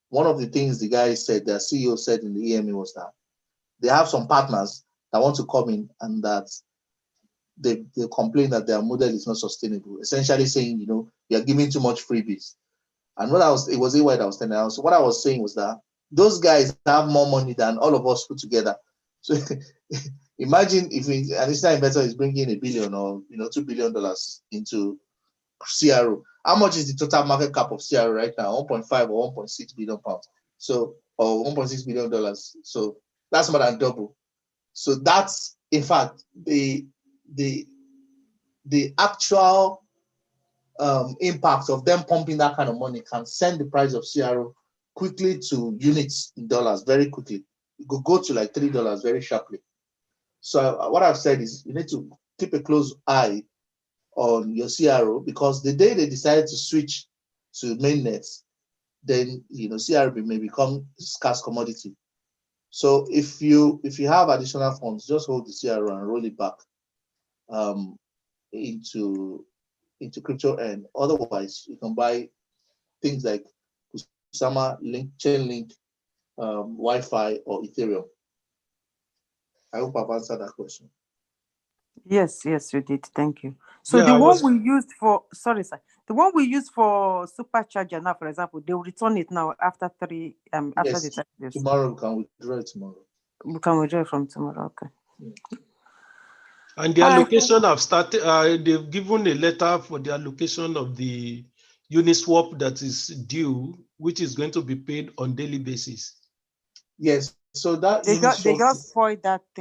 one of the things the guy said, their CEO said in the EME was that they have some partners that want to come in and that they complain that their model is not sustainable, essentially saying, you're giving too much freebies. And it was a way that I was telling you. So what I was saying was that those guys have more money than all of us put together. So imagine if an institutional investor is bringing $1 billion or $2 billion into CRO. How much is the total market cap of CRO right now? 1.5 or 1.6 billion pounds. So, or $1.6 billion. So that's more than double. So that's, in fact, the actual impact of them pumping that kind of money can send the price of CRO quickly to units in dollars very quickly. It could go to like $3 very sharply. So what I've said is you need to keep a close eye on your CRO, because the day they decide to switch to mainnets, then CRO may become scarce commodity. So if you have additional funds, just hold the CRO and roll it back into crypto, and otherwise you can buy things like Kusama, Chainlink, Wi-Fi, or Ethereum. I hope I've answered that question. Yes, you did. Thank you. So Yeah, the one we used for, sorry, sir, the one we used for supercharger now, for example, they will return it now after the 10 years. Tomorrow we can withdraw it tomorrow. We can withdraw it from tomorrow. Okay. Yeah. And the allocation have started. They've given a letter for the allocation of the Uniswap that is due, which is going to be paid on daily basis. Yes. So that they just spoiled that thing.